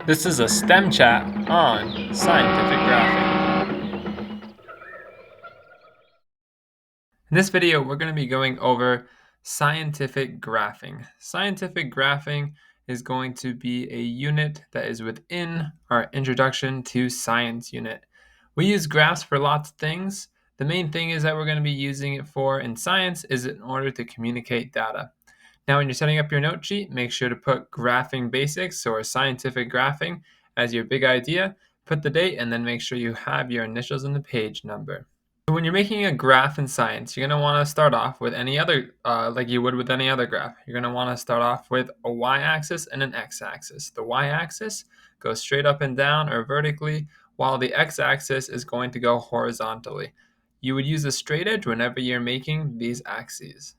This is a STEM chat on scientific graphing. In this video, we're going to be going over scientific graphing. Scientific graphing is going to be a unit that is within our Introduction to Science unit. We use graphs for lots of things. The main thing is that we're going to be using it for in science is in order to communicate data. Now, when you're setting up your note sheet, make sure to put graphing basics or scientific graphing as your big idea. Put the date and then make sure you have your initials and the page number. So when you're making a graph in science, you're going to want to start off with any other, like you would with any other graph. You're going to want to start off with a y-axis and an x-axis. The y-axis goes straight up and down or vertically, while the x-axis is going to go horizontally. You would use a straight edge whenever you're making these axes.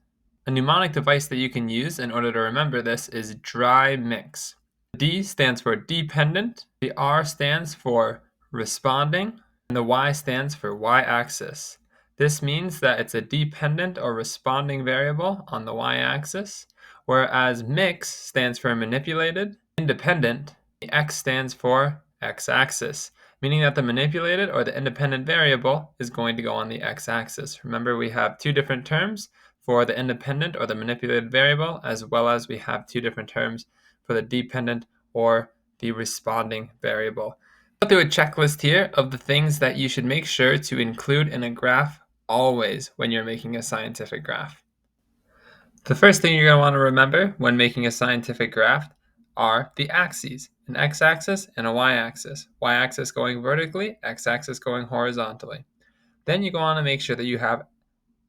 A mnemonic device that you can use in order to remember this is dry mix. The D stands for dependent, the R stands for responding, and the Y stands for y-axis. This means that it's a dependent or responding variable on the y-axis, whereas mix stands for manipulated, independent, the X stands for x-axis, meaning that the manipulated or the independent variable is going to go on the x-axis. Remember, we have two different terms for the independent or the manipulated variable, as well as we have two different terms for the dependent or the responding variable. I'll go through a checklist here of the things that you should make sure to include in a graph always when you're making a scientific graph. The first thing you're going to want to remember when making a scientific graph are the axes, an x-axis and a y-axis. Y-axis going vertically, x-axis going horizontally. Then you go on to make sure that you have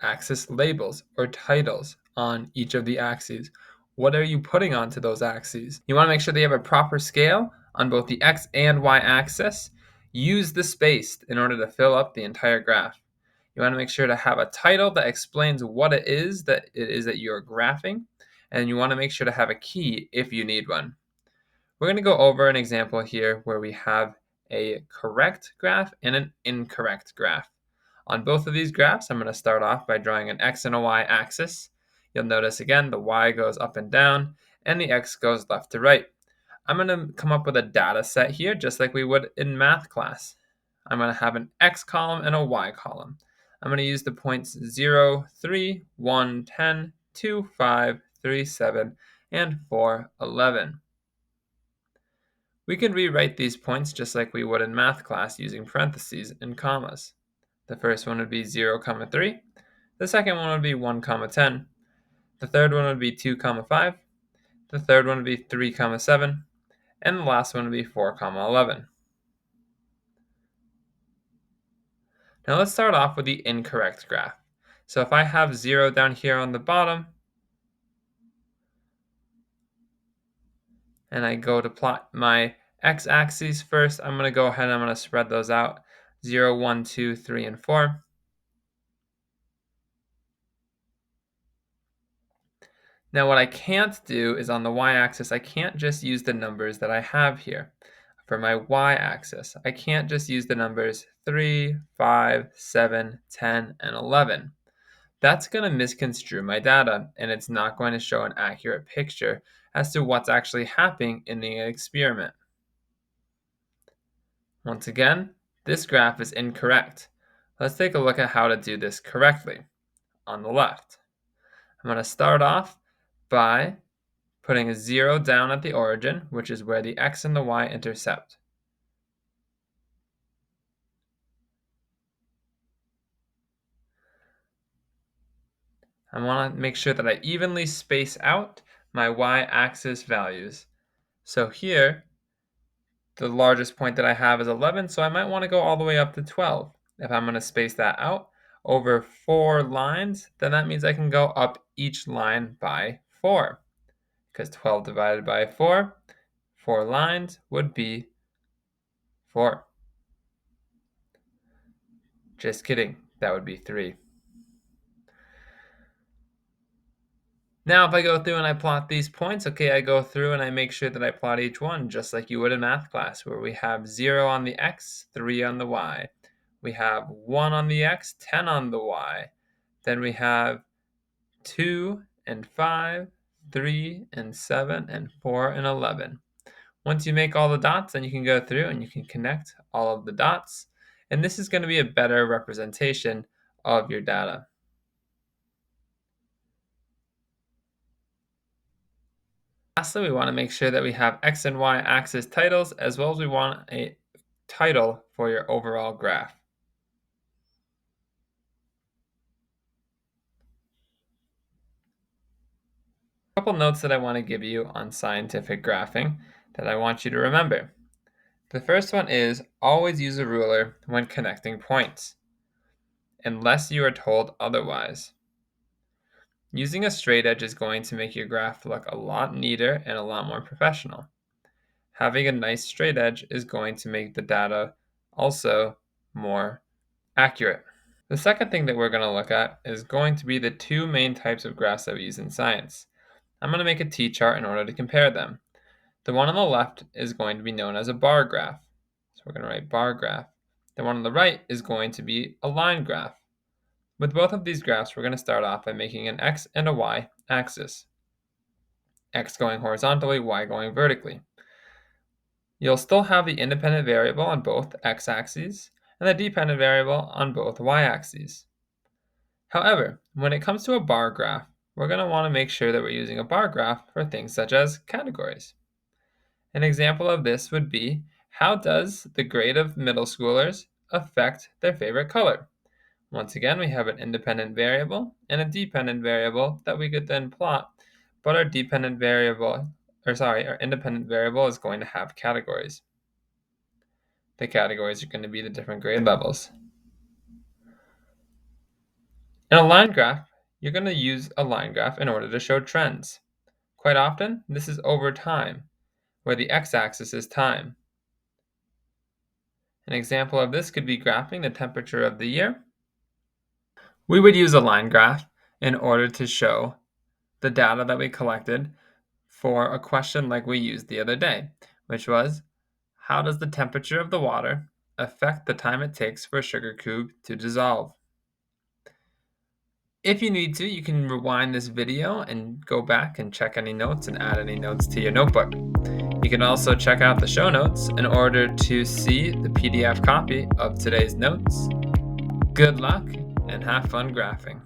axis labels or titles on each of the axes. What are you putting onto those axes? You want to make sure that you have a proper scale on both the x and y axis. Use the space in order to fill up the entire graph. You want to make sure to have a title that explains what it is that you're graphing, and you want to make sure to have a key if you need one. We're going to go over an example here where we have a correct graph and an incorrect graph. On both of these graphs, I'm going to start off by drawing an x and a y axis. You'll notice again the y goes up and down and the x goes left to right. I'm going to come up with a data set here just like we would in math class. I'm going to have an x column and a y column. I'm going to use the points 0, 3, 1, 10, 2, 5, 3, 7, and 4, 11. We can rewrite these points just like we would in math class using parentheses and commas. The first one would be 0, 3. The second one would be 1, 10. The third one would be 2, 5. The third one would be 3, 7. And the last one would be 4, 11. Now let's start off with the incorrect graph. So if I have 0 down here on the bottom, and I go to plot my x-axes first, I'm going to go ahead and I'm going to spread those out. 0, 1, 2, 3, and 4. Now what I can't do is on the y-axis, I can't just use the numbers that I have here. For my y-axis, I can't just use the numbers 3, 5, 7, 10, and 11. That's going to misconstrue my data, and it's not going to show an accurate picture as to what's actually happening in the experiment. Once again, this graph is incorrect. Let's take a look at how to do this correctly. On the left, I'm going to start off by putting a 0 down at the origin, which is where the x and the y intercept. I want to make sure that I evenly space out my y-axis values. So here, the largest point that I have is 11, so I might want to go all the way up to 12. If I'm going to space that out over 4 lines, then that means I can go up each line by 4. Because 12 divided by 4 lines would be 4. Just kidding, that would be 3. Now, if I go through and I plot these points, okay, I go through and I make sure that I plot each one just like you would in math class, where we have 0 on the x, 3 on the y. We have 1 on the x, 10 on the y. Then we have 2 and 5, 3 and 7, and 4 and 11. Once you make all the dots, then you can go through and you can connect all of the dots. And this is going to be a better representation of your data. Lastly, we want to make sure that we have X and Y axis titles, as well as we want a title for your overall graph. A couple notes that I want to give you on scientific graphing that I want you to remember. The first one is always use a ruler when connecting points, unless you are told otherwise. Using a straight edge is going to make your graph look a lot neater and a lot more professional. Having a nice straight edge is going to make the data also more accurate. The second thing that we're going to look at is going to be the two main types of graphs that we use in science. I'm going to make a t-chart in order to compare them. The one on the left is going to be known as a bar graph. So we're going to write bar graph. The one on the right is going to be a line graph. With both of these graphs, we're going to start off by making an x and a y axis. X going horizontally, y going vertically. You'll still have the independent variable on both x-axes and the dependent variable on both y-axes. However, when it comes to a bar graph, we're going to want to make sure that we're using a bar graph for things such as categories. An example of this would be, how does the grade of middle schoolers affect their favorite color? Once again, we have an independent variable and a dependent variable that we could then plot, but our independent variable is going to have categories. The categories are going to be the different grade levels. In a line graph, you're going to use a line graph in order to show trends. Quite often, this is over time, where the x-axis is time. An example of this could be graphing the temperature of the year. We would use a line graph in order to show the data that we collected for a question like we used the other day, which was, how does the temperature of the water affect the time it takes for a sugar cube to dissolve? If you need to, you can rewind this video and go back and check any notes and add any notes to your notebook. You can also check out the show notes in order to see the PDF copy of today's notes. Good luck and have fun graphing.